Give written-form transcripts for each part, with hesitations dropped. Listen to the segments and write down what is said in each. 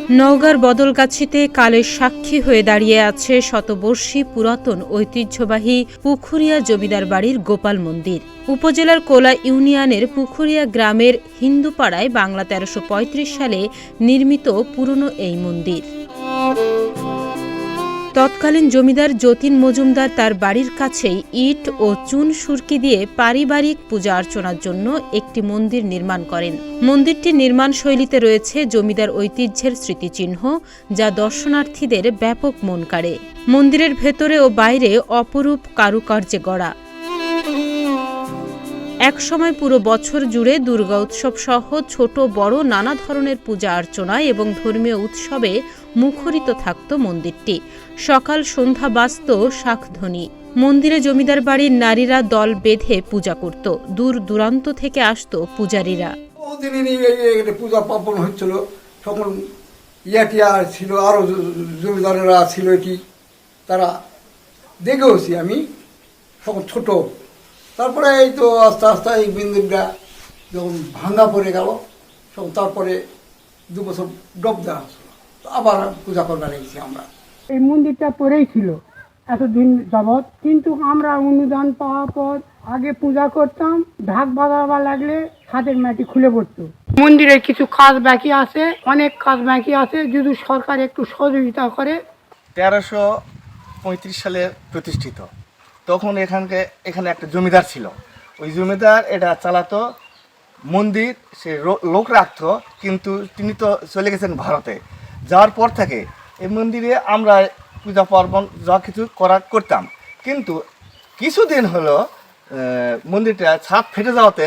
নওগাঁর বদলগাছিতে কালের সাক্ষী হয়ে দাঁড়িয়ে আছে শতবর্ষী পুরাতন ঐতিহ্যবাহী পুখুরিয়া জমিদার বাড়ির গোপাল মন্দির। উপজেলার কোলা ইউনিয়নের পুখুরিয়া গ্রামের হিন্দুপাড়ায় বাংলা ১৩৩৫ সালে নির্মিত পুরনো এই মন্দির। তৎকালীন জমিদার যতীন মজুমদার তার বাড়ির কাছেই ইট ও চুন সুরকি দিয়ে পারিবারিক পূজা অর্চনার জন্য একটি মন্দির নির্মাণ করেন। মন্দিরটির নির্মাণ শৈলীতে রয়েছে জমিদার ঐতিহ্যের স্মৃতিচিহ্ন, যা দর্শনার্থীদের ব্যাপক মন কাড়ে। মন্দিরের ভেতরে ও বাইরে অপরূপ কারুকার্যে গড়া। একসময় পুরো বছর জুড়ে দুর্গা উৎসব সহ ছোট বড় নানা ধরনের পূজা অর্চনা এবং ধর্মীয় উৎসবে মুখরিত থাকত মন্দিরটি। সকাল সন্ধ্যা বাজত শাঁখধ্বনি। মন্দিরে জমিদার বাড়ির নারীরা দল বেঁধে পূজা করত। দূর দূরান্ত থেকে আসত পূজারীরা। পূজা পার্বণ হচ্ছিল, তখন ইয়াটিয়া ছিল, আরো জমিদারেরা ছিল, কি তারা দেখেওছি আমি তখন ছোট। তারপরে এই তো আস্তে আস্তে এই মন্দিরটা যখন ভাঙা পড়ে গেল, তখন তারপরে 2 বছর ডব দেওয়া হচ্ছিল, আবার পূজা করবার লেগেছি আমরা। এই মন্দিরটা পরেই ছিল এতদিন যাবৎ, কিন্তু আমরা অনুদান পাওয়ার পর আগে পূজা করতাম, ঢাক বাজাবার লাগলে ছাদের মাটি খুলে পড়তো। মন্দিরের কিছু কাজ বাকি আছে, অনেক কাজ বাকি আছে, যদি সরকার একটু সহযোগিতা করে। 1335 সালে প্রতিষ্ঠিত। তখন এখানে একটা জমিদার ছিল। ওই জমিদার এটা চালাতো মন্দির, সে লোক রাখতো, কিন্তু তিনি তো চলে গেছেন ভারতে। যাওয়ার পর থেকে এই মন্দিরে আমরা পূজা পার্বণ যা কিছু করতাম, কিন্তু কিছুদিন হলো মন্দিরটা ছাদ ফেটে যাওয়াতে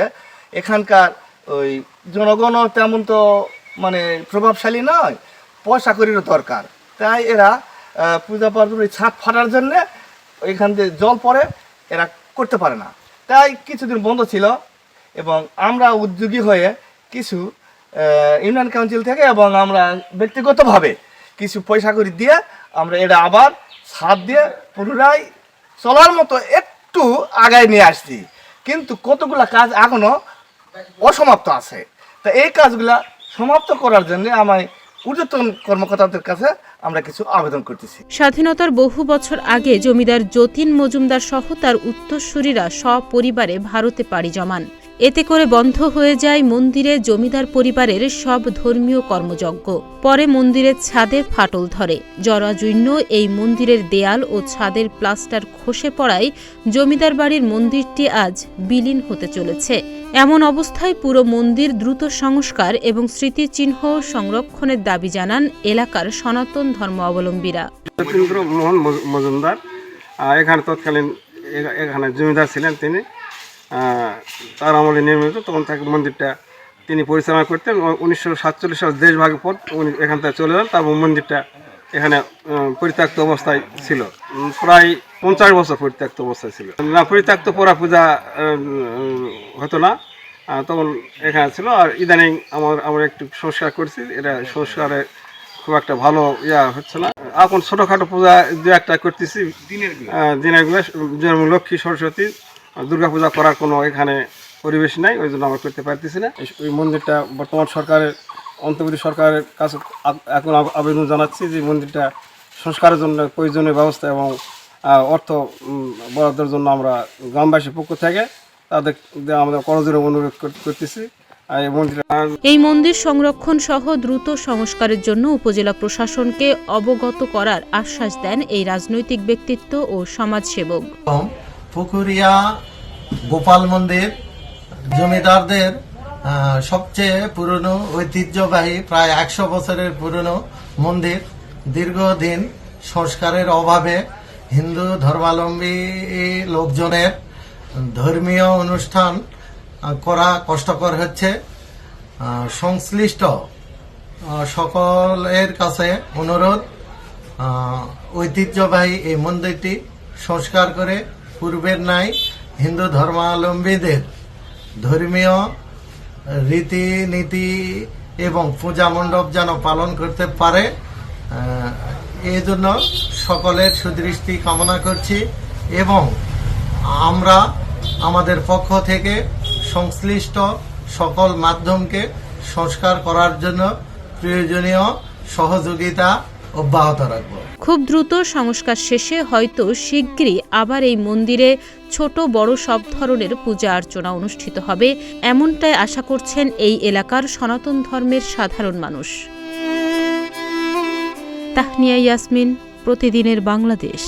এখানকার ওই জনগণও তেমন তো মানে প্রভাবশালী নয়, পয়সা করিরও দরকার। তাই এরা পূজা পার্বণ ওই ছাদ ফাটার জন্যে ওইখান দিয়ে জল পড়ে, এরা করতে পারে না। তাই কিছুদিন বন্ধ ছিল, এবং আমরা উদ্যোগী হয়ে কিছু ইউনিয়ন কাউন্সিল থেকে এবং আমরা ব্যক্তিগতভাবে কিছু পয়সা করে দিয়ে আমরা এটা আবার ছাদ দিয়ে পুনরায় চলার মতো একটু আগায় নিয়ে আসছি। কিন্তু কতগুলা কাজ এখনো অসমাপ্ত আছে। তা এই কাজগুলা সমাপ্ত করার জন্য আমায় ঊর্ধ্বতন কর্মকর্তাদের কাছে আমরা কিছু আবেদন করতেছি। স্বাধীনতার বহু বছর আগে জমিদার যতীন মজুমদার সহ তার উত্তরসূরিরা সপরিবারে ভারতে পাড়ি জমান। এতে করে বন্ধ হয়ে যায় মন্দিরে জমিদার পরিবারের সব ধর্মীয় কর্মযজ্ঞ। পরে মন্দিরের ছাদে ফাটল ধরে। জরাজীর্ণ এই মন্দিরের দেয়াল ও ছাদের প্লাস্টার খসে পড়ায় জমিদার বাড়ির মন্দিরটি আজ বিলীন হতে চলেছে। এমন অবস্থায় পুরো মন্দির দ্রুত সংস্কার এবং স্মৃতিচিহ্ন সংরক্ষণের দাবি জানান এলাকার সনাতন ধর্ম অবলম্বীরা। মোহন মজুমদার এখানে তৎকালীন এখানে জমিদার ছিলেন। তিনি তার আমলে নির্মিত। তখন থেকে মন্দিরটা তিনি পরিচালনা করতেন। 1947 সাল দেশভাগের পর উনি এখান থেকে চলে যান। তারপর মন্দিরটা এখানে পরিত্যক্ত অবস্থায় ছিল, প্রায় 50 বছর পরিত্যক্ত অবস্থায় ছিল। না, পরিত্যক্ত পড়া পূজা হতো না, তখন এখানে ছিল। আর ইদানিং আমরা একটু সংস্কার করছি, এটা সংস্কারে খুব একটা ভালো হচ্ছে না। এখন ছোটোখাটো পূজা 2-1টা করতেছি দিনের গুলো, যেমন লক্ষ্মী, সরস্বতী, দুর্গা পূজা করার কোনো এখানে পরিবেশ নাই, ওই জন্য আমরা করতে পারতেছি না। ওই মন্দিরটা বর্তমান সরকারের, অন্তর্বর্তী সরকারের কাছে এখন আবেদন জানাচ্ছি যে মন্দিরটা সংস্কারের জন্য প্রয়োজনীয় ব্যবস্থা এবং অর্থ বরাদ্দের জন্য আমরা গ্রামবাসীর পক্ষ থেকে তাদের আমাদের করজোড়ে অনুরোধ করতেছি। এই মন্দির সংরক্ষণ সহ দ্রুত সংস্কারের জন্য উপজেলা প্রশাসনকে অবগত করার আশ্বাস দেন এই রাজনৈতিক ব্যক্তিত্ব ও সমাজসেবক। পুকুরিয়া গোপাল মন্দির জমিদারদের সবচেয়ে পুরনো ঐতিহ্যবাহী, প্রায় 100 বছরের পুরনো মন্দির। দীর্ঘদিন সংস্কারের অভাবে হিন্দু ধর্মাবলম্বী লোকজনের ধর্মীয় অনুষ্ঠান করা কষ্টকর হচ্ছে। সংশ্লিষ্ট সকলের কাছে অনুরোধ, ঐতিহ্যবাহী এই মন্দিরটি সংস্কার করে পূর্বের ন্যায় হিন্দু ধর্মাবলম্বীদের ধর্মীয় রীতিনীতি এবং পূজা মণ্ডপ যেন পালন করতে পারে, এই জন্য সকলের সুদৃষ্টি কামনা করছি। এবং আমরা আমাদের পক্ষ থেকে সংশ্লিষ্ট সকল মাধ্যমকে সংস্কার করার জন্য প্রয়োজনীয় সহযোগিতা অব্যাহত রাখব। খুব দ্রুত সংস্কার শেষে হয়তো শিগগিরই আবার এই মন্দিরে ছোট বড় সব ধরনের পূজা অর্চনা অনুষ্ঠিত হবে, এমনটাই আশা করছেন এই এলাকার সনাতন ধর্মের সাধারণ মানুষ। তাহনিয়া ইয়াসমিন, প্রতিদিনের বাংলাদেশ।